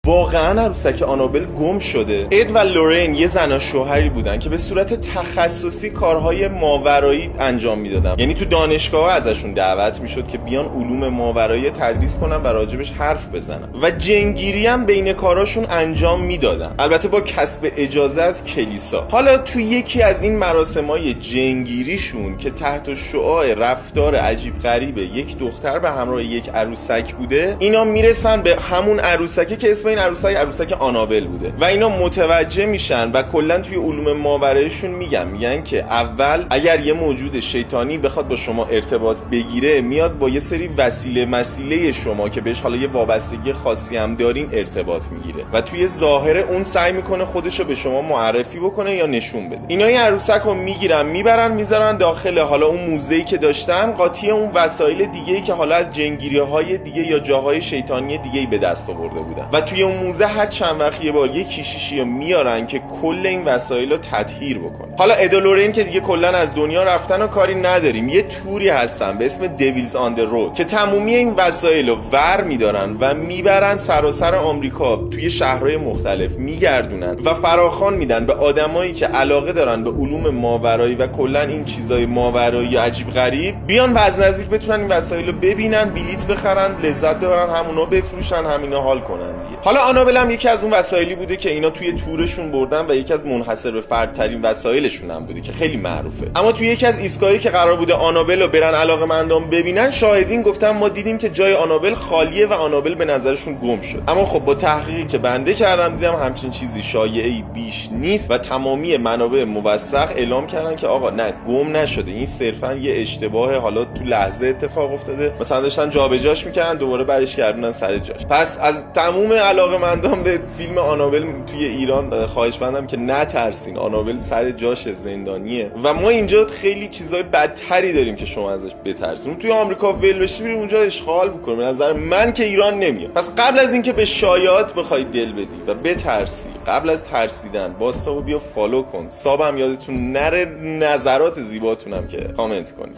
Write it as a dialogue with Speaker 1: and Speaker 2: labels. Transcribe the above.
Speaker 1: واقعا عروسک آنابل گم شده. اد و لورین یه زن و شوهری بودن که به صورت تخصصی کارهای ماورایی انجام میدادن. یعنی تو دانشگاه ازشون دعوت میشد که بیان علوم ماورایی تدریس کنن و راجبش حرف بزنن و جنگیری هم بین کاراشون انجام میدادن، البته با کسب اجازه از کلیسا. حالا تو یکی از این مراسمای جنگیریشون که تحت شعاع رفتار عجیب غریب یک دختر به همراه یک عروسک بوده، اینا میرسن به همون عروسکی که اسم این عروسک آنابل بوده و اینا متوجه میشن و کلا توی علوم ماوراییشون میگن که اول اگر یه موجود شیطانی بخواد با شما ارتباط بگیره، میاد با یه سری وسیله شما که بهش حالا یه وابستگی خاصی هم دارین ارتباط میگیره و توی ظاهر اون سعی میکنه خودشو به شما معرفی بکنه یا نشون بده. اینا این عروسک رو میگیرن میبرن میذارن داخل حالا اون موزه‌ای که داشتن، قاطی اون وسایل دیگه‌ای که حالا از جنگیری‌های دیگه یا جاهای شیطانی دیگه‌ای به دست آورده بودن و توی اون موزه هر چند وقت یه بار یه کیشیشی رو میارن که کل این وسایل رو تطهیر بکنه. حالا اد و لورین که دیگه کلا از دنیا رفتن و کاری نداریم، یه توری هستن به اسم دیویلز آن د رود که تمامی این وسایل رو ور میدارن و میبرن سراسر آمریکا توی شهرهای مختلف میگردونن و فراخوان میدن به آدمایی که علاقه دارن به علوم ماورایی و کلا این چیزای ماورایی عجیب غریب، بیان و از نزدیک بتونن این وسایل رو ببینن، بلیط بخرن، لذت ببرن، همونا بفروشن، همینا حال کنن دیگه. حالا آنابل هم یکی از اون وسایلی بوده که اینا توی تورشون بردن و یکی از منحصر به فردترین وسایلشون هم بوده که خیلی معروفه. اما توی یکی از ایستگاهی که قرار بوده آنابل رو برن علاقه‌مندان ببینن، شاهدین گفتن ما دیدیم که جای آنابل خالیه و آنابل به نظرشون گم شد. اما خب با تحقیقی که بنده کردم دیدم همچین چیزی شایعه‌ای بیش نیست و تمامی منابع موثق اعلام کردن که آقا نه، گم نشده، این صرفا یه اشتباه حالا تو لحظه اتفاق افتاده، مثلا داشتن جابجاش میکردن دوباره برش گردوندن سر جاش. پس از تمام علاقه‌مندان به فیلم آنابل توی ایران خواهش بندم که نترسین، آنابل سر جاش زندانیه و ما اینجا خیلی چیزای بدتری داریم که شما ازش بترسین. توی آمریکا ول بشی بریم اونجا اشغال بکنه، به نظر من که ایران نمیاد. پس قبل از اینکه به شایعات بخوای دل بدی و بترسی، قبل از ترسیدن باستابو بیا فالو کن، سابم یادتون نره، نظرات زیباتونم که کامنت کنید.